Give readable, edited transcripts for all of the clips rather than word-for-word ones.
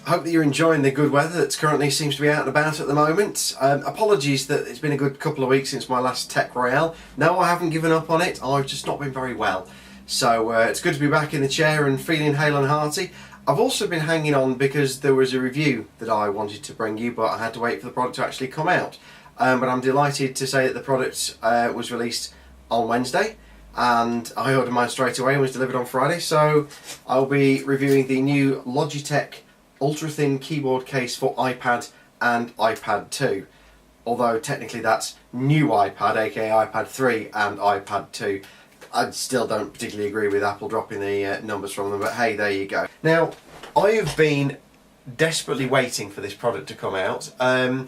Hope that you're enjoying the good weather that currently seems to be out and about at the moment. Apologies that it's been a good couple of weeks since my last Tech Royale. No, I haven't given up on it, I've just not been very well. So it's good to be back in the chair and feeling hale and hearty. I've also been hanging on because there was a review that I wanted to bring you, but I had to wait for the product to actually come out. But I'm delighted to say that the product was released on Wednesday, and I ordered mine straight away and was delivered on Friday. So I'll be reviewing the new Logitech Ultrathin keyboard case for iPad and iPad 2. Although technically that's new iPad, aka iPad 3 and iPad 2. I still don't particularly agree with Apple dropping the numbers from them, but hey, there you go. Now, I have been desperately waiting for this product to come out. I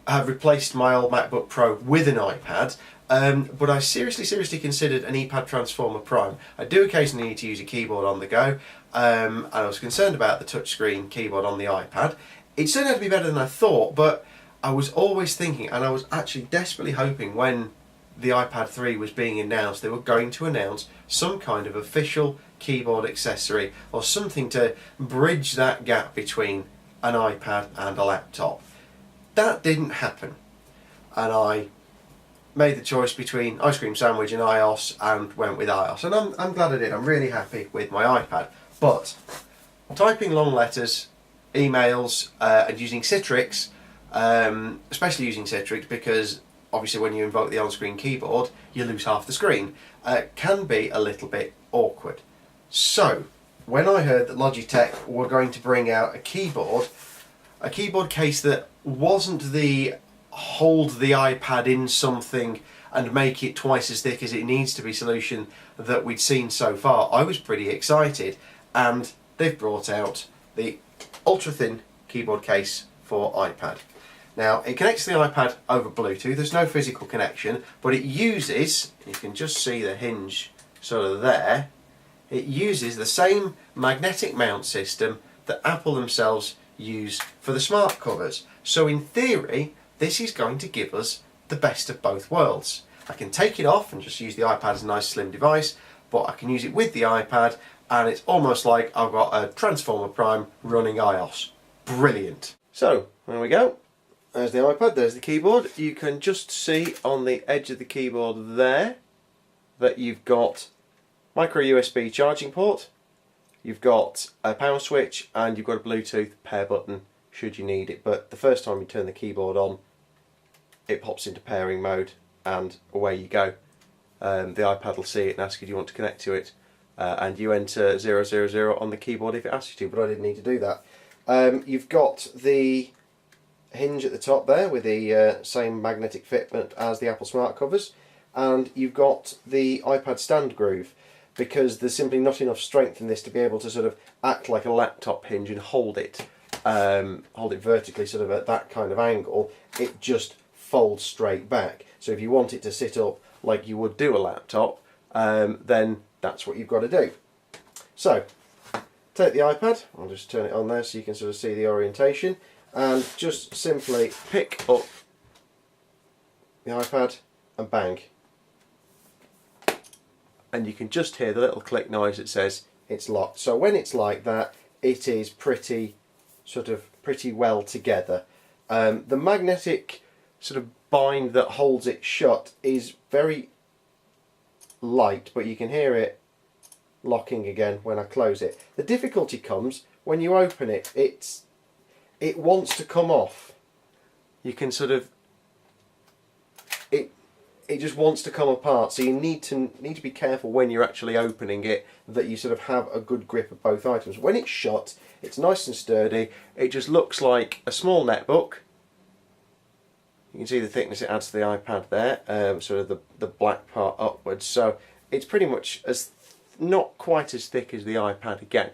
have replaced my old MacBook Pro with an iPad, but I seriously considered an ePad Transformer Prime. I do occasionally need to use a keyboard on the go, and I was concerned about the touchscreen keyboard on the iPad. It turned out to be better than I thought, but I was always thinking, and I was actually desperately hoping when the iPad 3 was being announced, they were going to announce some kind of official keyboard accessory or something to bridge that gap between an iPad and a laptop. That didn't happen, and I made the choice between ice cream sandwich and iOS and went with iOS, and I'm glad I did. I'm really happy with my iPad. But typing long letters, emails, and using Citrix, especially using Citrix because obviously when you invoke the on-screen keyboard you lose half the screen, can be a little bit awkward. So when I heard that Logitech were going to bring out a keyboard case that wasn't the hold the iPad in something and make it twice as thick as it needs to be solution that we'd seen so far, I was pretty excited, and they've brought out the ultra-thin keyboard case for iPad. Now, it connects to the iPad over Bluetooth. There's no physical connection, but it uses, you can just see the hinge sort of there, it uses the same magnetic mount system that Apple themselves use for the smart covers. So in theory, this is going to give us the best of both worlds. I can take it off and just use the iPad as a nice slim device, but I can use it with the iPad, and it's almost like I've got a Transformer Prime running iOS. Brilliant. So, there we go. There's the iPad, there's the keyboard. You can just see on the edge of the keyboard there that you've got micro USB charging port, you've got a power switch, and you've got a Bluetooth pair button should you need it. But the first time you turn the keyboard on, it pops into pairing mode and away you go. The iPad will see it and ask you do you want to connect to it, and you enter 000 on the keyboard if it asks you to, but I didn't need to do that. You've got the hinge at the top there with the same magnetic fitment as the Apple smart covers, and you've got the iPad stand groove, because there's simply not enough strength in this to be able to sort of act like a laptop hinge and hold it vertically sort of at that kind of angle. It just folds straight back. So if you want it to sit up like you would do a laptop, then that's what you've got to do. So take the iPad, I'll just turn it on there so you can sort of see the orientation, and just simply pick up the iPad and bang. And you can just hear the little click noise that says it's locked. So when it's like that, it is pretty well together. The magnetic sort of bind that holds it shut is very light, but you can hear it locking again when I close it. The difficulty comes when you open it. It wants to come off. You can sort of it just wants to come apart, so you need to be careful when you're actually opening it that you sort of have a good grip of both items. When it's shut, it's nice and sturdy. It just looks like a small netbook. You can see the thickness it adds to the iPad there, sort of the black part upwards. So it's pretty much not quite as thick as the iPad again.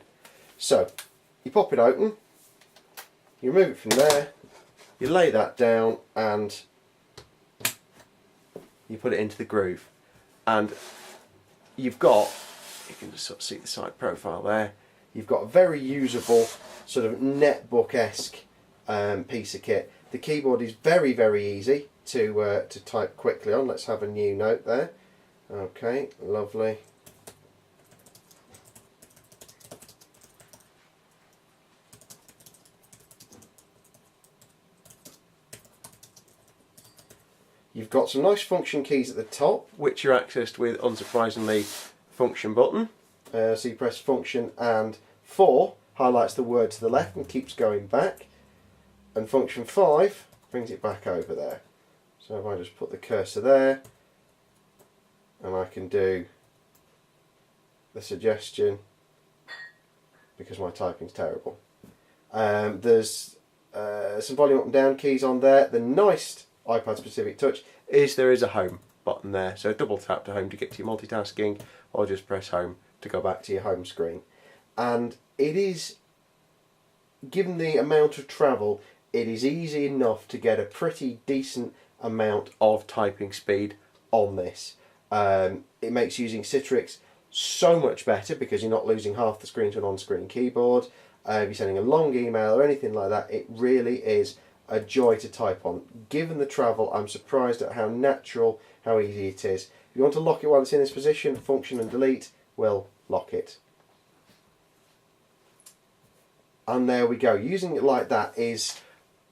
So you pop it open, you remove it from there, you lay that down, and you put it into the groove, and you've got, you can just sort of see the side profile there, you've got a very usable sort of netbook-esque piece of kit. The keyboard is very easy to type quickly on. Let's have a new note there. Okay, lovely. You've got some nice function keys at the top, which are accessed with, unsurprisingly, function button. So you press function and 4 highlights the word to the left and keeps going back. And function 5 brings it back over there. So if I just put the cursor there, and I can do the suggestion, because my typing's terrible. There's some volume up and down keys on there. The nice iPad specific touch is there is a home button there, so double tap to home to get to your multitasking, or just press home to go back to your home screen. And it is, given the amount of travel, it is easy enough to get a pretty decent amount of typing speed on this. It makes using Citrix so much better because you're not losing half the screen to an on-screen keyboard. If you're sending a long email or anything like that, it really is a joy to type on. Given the travel, I'm surprised at how natural, how easy it is. If you want to lock it while it's in this position, function and delete will lock it. And there we go. Using it like that is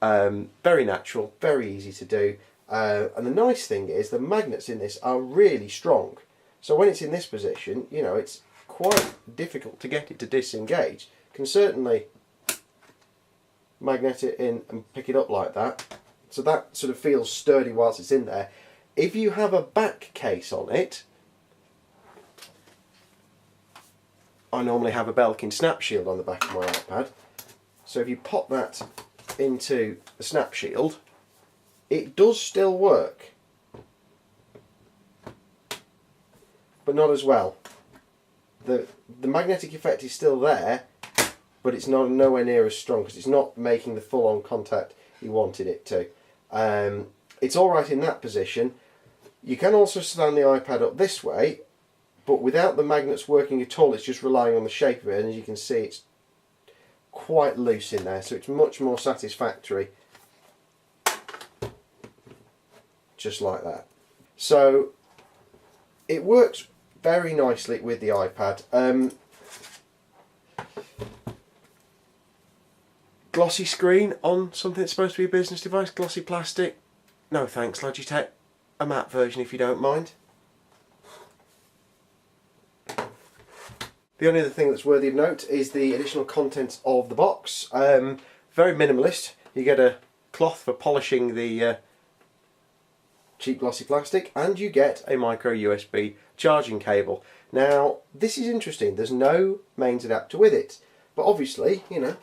very natural, very easy to do. And the nice thing is the magnets in this are really strong. So when it's in this position, you know, it's quite difficult to get it to disengage. You can certainly magnet it in and pick it up like that. So that sort of feels sturdy whilst it's in there. If you have a back case on it, I normally have a Belkin snap shield on the back of my iPad. So if you pop that into the snap shield, it does still work, but not as well. The magnetic effect is still there, but it's nowhere near as strong because it's not making the full-on contact you wanted it to. It's alright in that position. You can also stand the iPad up this way, but without the magnets working at all, it's just relying on the shape of it, and as you can see, it's quite loose in there, so it's much more satisfactory just like that. So it works very nicely with the iPad. Glossy screen on something that's supposed to be a business device, glossy plastic. No thanks, Logitech. A matte version if you don't mind. The only other thing that's worthy of note is the additional contents of the box. Very minimalist. You get a cloth for polishing the cheap glossy plastic, and you get a micro USB charging cable. Now this is interesting, there's no mains adapter with it, but obviously, you know,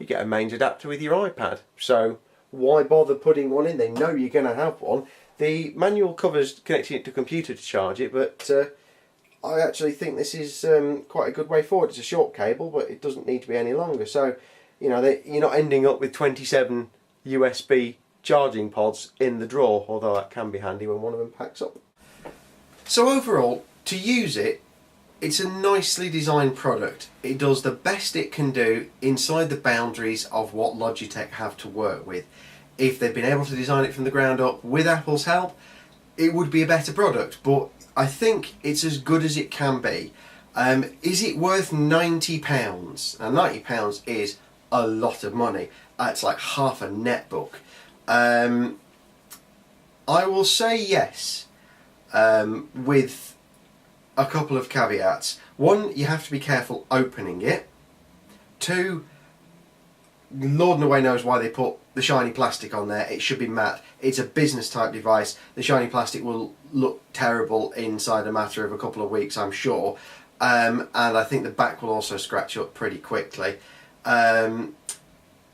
you get a mains adapter with your iPad, so why bother putting one in? They know you're going to have one. The manual covers connecting it to a computer to charge it, but I actually think this is quite a good way forward. It's a short cable, but it doesn't need to be any longer, so you know, you're not ending up with 27 USB charging pods in the drawer, although that can be handy when one of them packs up. So overall, to use it, it's a nicely designed product. It does the best it can do inside the boundaries of what Logitech have to work with. If they'd been able to design it from the ground up with Apple's help, it would be a better product, but I think it's as good as it can be. Is it worth £90? Now £90 is a lot of money. It's like half a netbook. I will say yes, with a couple of caveats. One, you have to be careful opening it. Two, Lord and away knows why they put the shiny plastic on there. It should be matte. It's a business type device. The shiny plastic will look terrible inside a matter of a couple of weeks, I'm sure. And I think the back will also scratch up pretty quickly. But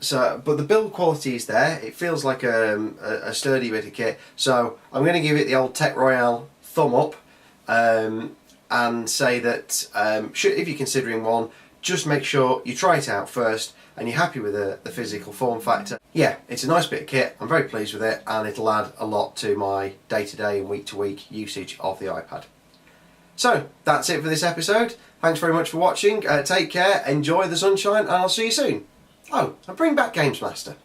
the build quality is there. It feels like a sturdy bit of kit. So I'm going to give it the old Tech Royale thumb up, and say that if you're considering one, just make sure you try it out first and you're happy with the physical form factor. Yeah, it's a nice bit of kit. I'm very pleased with it, and it'll add a lot to my day-to-day and week-to-week usage of the iPad. So that's it for this episode. Thanks very much for watching. Take care, enjoy the sunshine, and I'll see you soon. Oh, and bring back Games Master.